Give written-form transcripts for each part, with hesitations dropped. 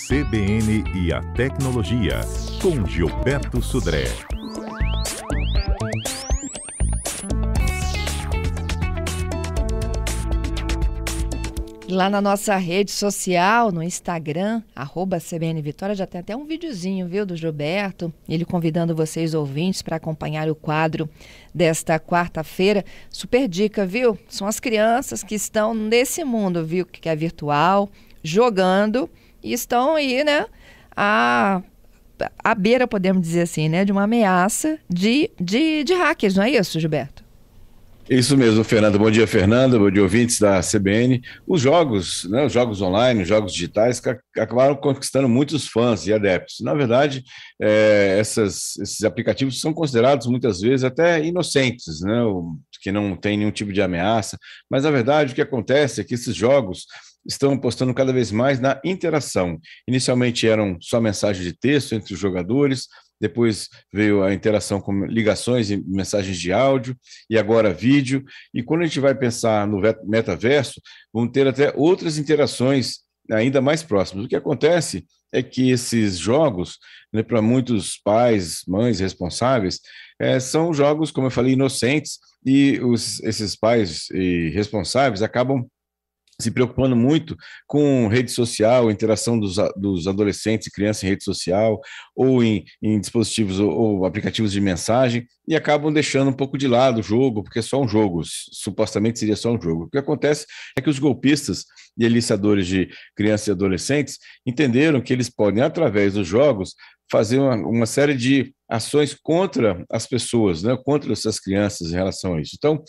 CBN e a Tecnologia, com Gilberto Sudré. Lá na nossa rede social, no Instagram, @CBN Vitória, já tem até um videozinho, viu, do Gilberto, ele convidando vocês ouvintes para acompanhar o quadro desta quarta-feira. Super dica, viu? São as crianças que estão nesse mundo, viu, que é virtual, jogando e estão aí, né, à beira, podemos dizer assim, né, de uma ameaça de hackers, não é isso, Gilberto? Isso mesmo, Fernando. Bom dia, Fernando. Bom dia, ouvintes da CBN. Os jogos, né, os jogos online, os jogos digitais, acabaram conquistando muitos fãs e adeptos. Na verdade, esses aplicativos são considerados muitas vezes até inocentes, né, que não tem nenhum tipo de ameaça. Mas, na verdade, o que acontece é que esses jogos estão apostando cada vez mais na interação. Inicialmente eram só mensagens de texto entre os jogadores, depois veio a interação com ligações e mensagens de áudio, e agora vídeo. E quando a gente vai pensar no metaverso, vão ter até outras interações ainda mais próximas. O que acontece é que esses jogos, né, para muitos pais, mães responsáveis, são jogos, como eu falei, inocentes, e esses pais e responsáveis acabam se preocupando muito com rede social, interação dos adolescentes e crianças em rede social, ou em dispositivos ou aplicativos de mensagem, e acabam deixando um pouco de lado o jogo, porque é só um jogo, supostamente seria só um jogo. O que acontece é que os golpistas e aliciadores de crianças e adolescentes entenderam que eles podem, através dos jogos, fazer uma série de ações contra as pessoas, né, contra essas crianças em relação a isso. Então,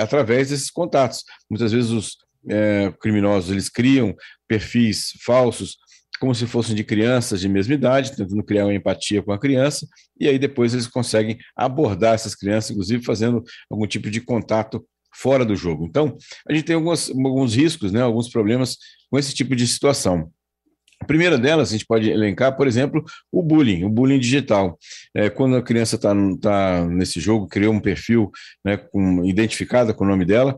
através desses contatos, muitas vezes os criminosos, eles criam perfis falsos como se fossem de crianças de mesma idade, tentando criar uma empatia com a criança, e aí depois eles conseguem abordar essas crianças, inclusive fazendo algum tipo de contato fora do jogo. Então, a gente tem alguns riscos, né, alguns problemas com esse tipo de situação. A primeira delas, a gente pode elencar, por exemplo, o bullying digital. Quando a criança está nesse jogo, criou um perfil, né, identificada com o nome dela,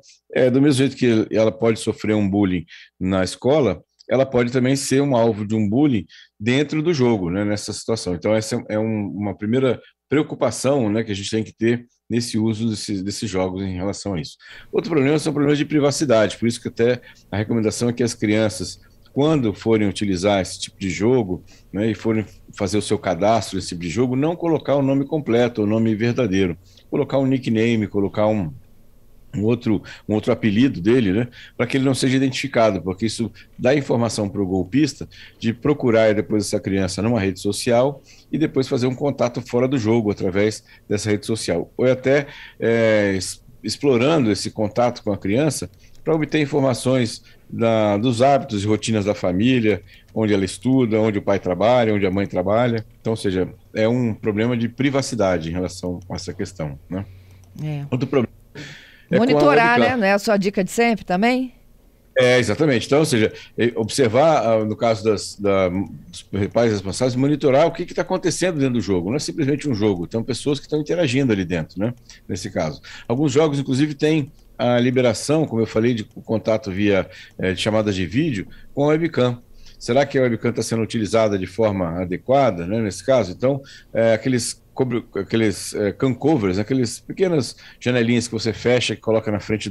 do mesmo jeito que ela pode sofrer um bullying na escola, ela pode também ser um alvo de um bullying dentro do jogo, né, nessa situação. Então, essa é uma primeira preocupação, né, que a gente tem que ter nesse uso desses jogos em relação a isso. Outro problema são problemas de privacidade, por isso que até a recomendação é que as crianças, quando forem utilizar esse tipo de jogo, né, e forem fazer o seu cadastro nesse tipo de jogo, não colocar o nome completo, o nome verdadeiro, colocar um nickname, colocar um outro apelido dele, né, para que ele não seja identificado, porque isso dá informação para o golpista de procurar depois essa criança numa rede social e depois fazer um contato fora do jogo através dessa rede social, ou até explorando esse contato com a criança para obter informações dos hábitos e rotinas da família, onde ela estuda, onde o pai trabalha, onde a mãe trabalha. Então, ou seja, é um problema de privacidade em relação a essa questão, né? Outro problema é monitorar, né? Não é a sua dica de sempre também? Exatamente. Então, ou seja, observar, no caso dos pais responsáveis, monitorar o que está acontecendo dentro do jogo. Não é simplesmente um jogo, tem pessoas que estão interagindo ali dentro, né? Nesse caso. Alguns jogos, inclusive, têm a liberação, como eu falei, de contato via de chamadas de vídeo com a webcam. Será que a webcam está sendo utilizada de forma adequada, né, nesse caso? Então, aqueles cam covers, aquelas pequenas janelinhas que você fecha e coloca na frente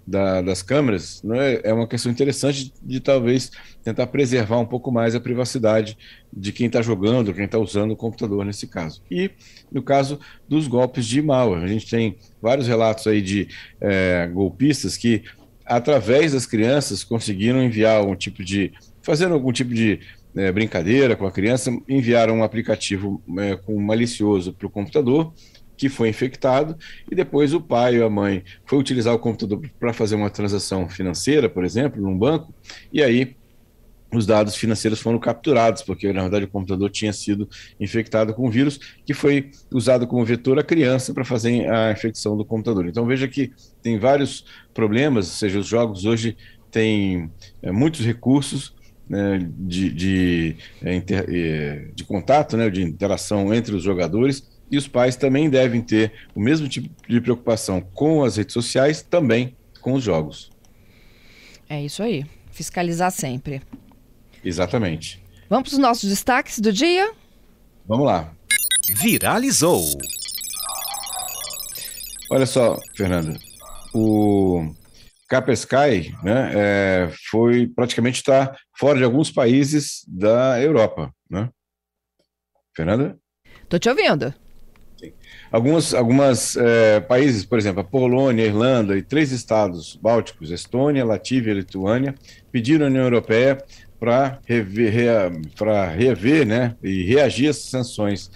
das câmeras, né, é uma questão interessante de talvez tentar preservar um pouco mais a privacidade de quem está jogando, quem está usando o computador nesse caso. E no caso dos golpes de malware, a gente tem vários relatos aí de golpistas que, através das crianças, conseguiram enviar fazendo algum tipo de brincadeira com a criança, enviaram um aplicativo malicioso para o computador, que foi infectado, e depois o pai ou a mãe foi utilizar o computador para fazer uma transação financeira, por exemplo, num banco, e aí os dados financeiros foram capturados, porque na verdade o computador tinha sido infectado com um vírus que foi usado como vetor a criança para fazer a infecção do computador. Então veja que tem vários problemas, ou seja, os jogos hoje têm muitos recursos, né, de contato, né, de interação entre os jogadores, e os pais também devem ter o mesmo tipo de preocupação com as redes sociais, também com os jogos. É isso aí, fiscalizar sempre. Exatamente. Vamos para os nossos destaques do dia? Vamos lá. Viralizou. Olha só, Fernanda, o Kaspersky, né, foi praticamente está fora de alguns países da Europa, né? Fernanda? Tô te ouvindo. Algumas países, por exemplo, a Polônia, a Irlanda e 3 estados bálticos, Estônia, Latvia e Lituânia, pediram à União Europeia para rever, né, e reagir às sanções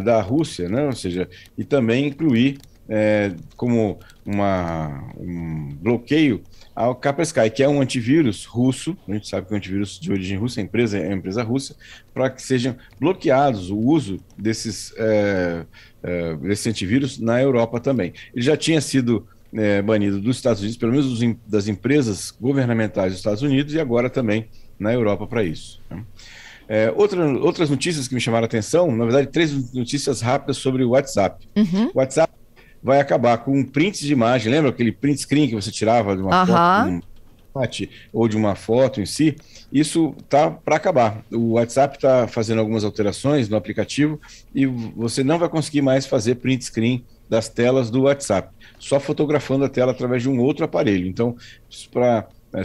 da Rússia, né, ou seja, e também incluir como um bloqueio ao Kaspersky, que é um antivírus russo. A gente sabe que é um antivírus de origem russa, a empresa é uma empresa russa, para que sejam bloqueados o uso desse antivírus na Europa também. Ele já tinha sido banido dos Estados Unidos, pelo menos das empresas governamentais dos Estados Unidos, e agora também na Europa para isso, né? Outras notícias que me chamaram a atenção, na verdade, 3 notícias rápidas sobre o WhatsApp. Uhum. O WhatsApp vai acabar com prints de imagem. Lembra aquele print screen que você tirava de uma foto ou de uma foto em si? Isso tá para acabar. O WhatsApp está fazendo algumas alterações no aplicativo e você não vai conseguir mais fazer print screen das telas do WhatsApp, só fotografando a tela através de um outro aparelho. Então,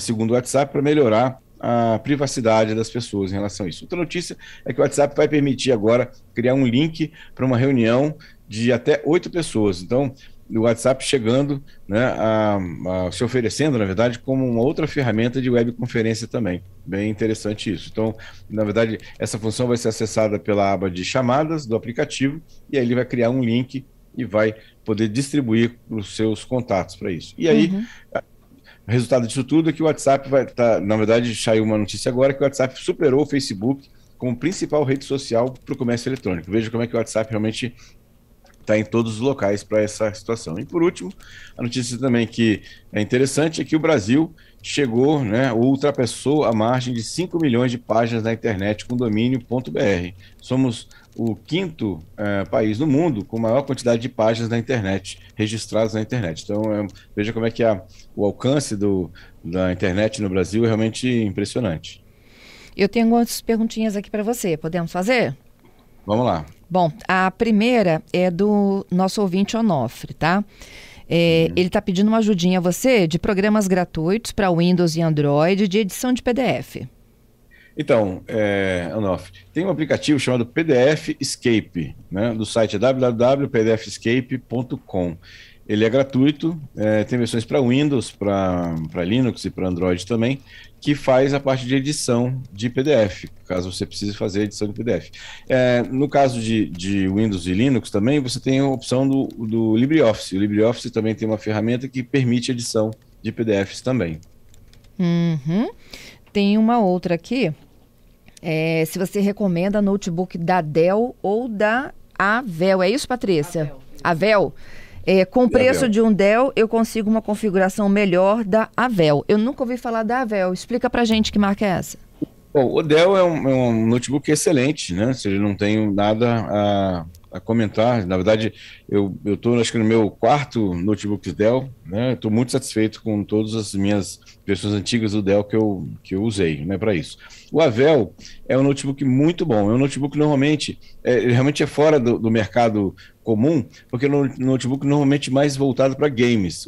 segundo o WhatsApp, para melhorar a privacidade das pessoas em relação a isso. Outra notícia é que o WhatsApp vai permitir agora criar um link para uma reunião de até 8 pessoas. Então, o WhatsApp chegando, né, se oferecendo, na verdade, como uma outra ferramenta de webconferência também. Bem interessante isso. Então, na verdade, essa função vai ser acessada pela aba de chamadas do aplicativo, e aí ele vai criar um link e vai poder distribuir para os seus contatos para isso. E aí, o resultado disso tudo é que o WhatsApp vai estar, na verdade, saiu uma notícia agora que o WhatsApp superou o Facebook como principal rede social para o comércio eletrônico. Veja como é que o WhatsApp realmente está em todos os locais para essa situação. E por último, a notícia também que é interessante é que o Brasil chegou, né, ou ultrapassou a margem de 5 milhões de páginas na internet com domínio.br. Somos o 5º país no mundo com maior quantidade de páginas na internet, registradas na internet. Então, veja como é que o alcance da internet no Brasil é realmente impressionante. Eu tenho algumas perguntinhas aqui para você. Podemos fazer? Vamos lá. Bom, a primeira é do nosso ouvinte Onofre, tá? Ele está pedindo uma ajudinha a você de programas gratuitos para Windows e Android de edição de PDF. Então, Onofre, tem um aplicativo chamado PDF Escape, né, do site www.pdfescape.com. Ele é gratuito, tem versões para Windows, para Linux e para Android também, que faz a parte de edição de PDF, caso você precise fazer edição de PDF. No caso de Windows e Linux também, você tem a opção do LibreOffice. O LibreOffice também tem uma ferramenta que permite edição de PDFs também. Tem uma outra aqui, se você recomenda notebook da Dell ou da Avel. É isso, Patrícia? Avel. Com o preço de um Dell, eu consigo uma configuração melhor da Avel. Eu nunca ouvi falar da Avel. Explica pra gente que marca é essa. Bom, o Dell é um notebook excelente, né? Ou seja, não tenho nada a comentar. Na verdade, eu estou, acho que no meu 4º notebook Dell, né? Estou muito satisfeito com todas as minhas versões antigas do Dell que eu usei, né, para isso. O Avel é um notebook muito bom. É um notebook que normalmente, ele realmente é fora do mercado comum, porque é um notebook normalmente mais voltado para gamers.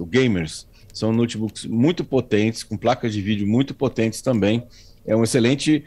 São notebooks muito potentes, com placas de vídeo muito potentes também. É um excelente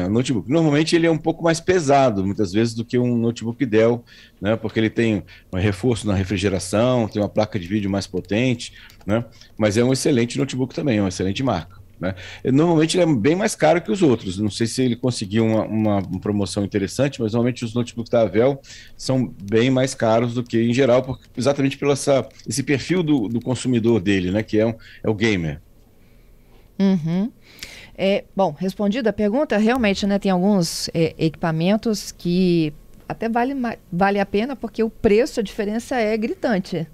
notebook. Normalmente ele é um pouco mais pesado, muitas vezes, do que um notebook Dell, né? Porque ele tem um reforço na refrigeração, tem uma placa de vídeo mais potente, né? Mas é um excelente notebook também, é uma excelente marca, né? Normalmente ele é bem mais caro que os outros. Não sei se ele conseguiu uma promoção interessante, mas normalmente os notebooks da Avel são bem mais caros do que em geral, exatamente pelo esse perfil do consumidor dele, né? Que é o gamer. Bom, respondida a pergunta, realmente, né, tem alguns equipamentos que até vale a pena, porque o preço, a diferença é gritante.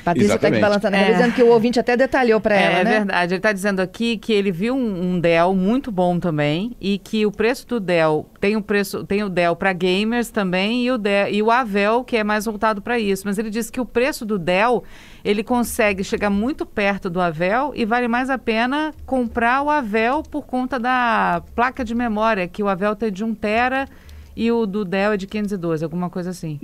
Patrícia está aqui balançando, dizendo que o ouvinte até detalhou para ela, né? É verdade, ele está dizendo aqui que ele viu um Dell muito bom também e que o preço do Dell, tem o Dell para gamers também e o Avel, que é mais voltado para isso, mas ele disse que o preço do Dell, ele consegue chegar muito perto do Avel e vale mais a pena comprar o Avel por conta da placa de memória, que o Avel tem de 1 tera e o do Dell é de 512, alguma coisa assim.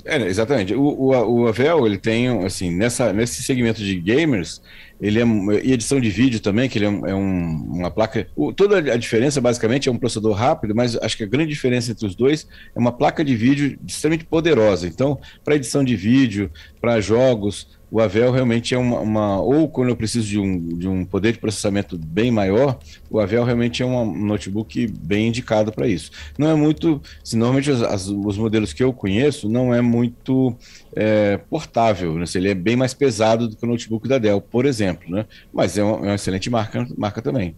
Exatamente. O Avel, ele tem, assim, nesse segmento de gamers, ele e edição de vídeo também, que ele uma placa... toda a diferença, basicamente, é um processador rápido, mas acho que a grande diferença entre os dois é uma placa de vídeo extremamente poderosa. Então, para edição de vídeo, para jogos, o Avel realmente é ou quando eu preciso de um poder de processamento bem maior, o Avel realmente é um notebook bem indicado para isso. Não é muito, normalmente os modelos que eu conheço não é muito portável, né? Ele é bem mais pesado do que o notebook da Dell, por exemplo, né? Mas é uma excelente marca também.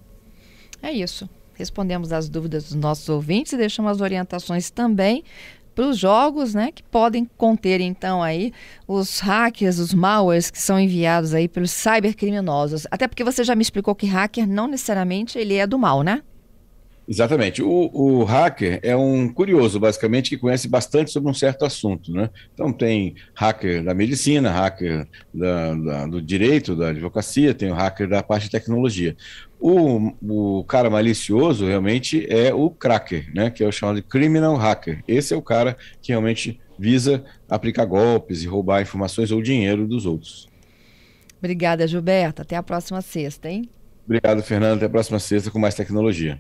É isso. Respondemos as dúvidas dos nossos ouvintes e deixamos as orientações também para os jogos, né, que podem conter, então, aí os hackers, os malwares que são enviados aí pelos cybercriminosos. Até porque você já me explicou que hacker não necessariamente ele é do mal, né? Exatamente. O hacker é um curioso, basicamente, que conhece bastante sobre um certo assunto, né? Então tem hacker da medicina, hacker do direito, da advocacia, tem o hacker da parte de tecnologia. O cara malicioso realmente é o cracker, né? Que é o chamado de criminal hacker. Esse é o cara que realmente visa aplicar golpes e roubar informações ou dinheiro dos outros. Obrigada, Gilberto. Até a próxima sexta, hein? Obrigado, Fernando. Até a próxima sexta com mais tecnologia.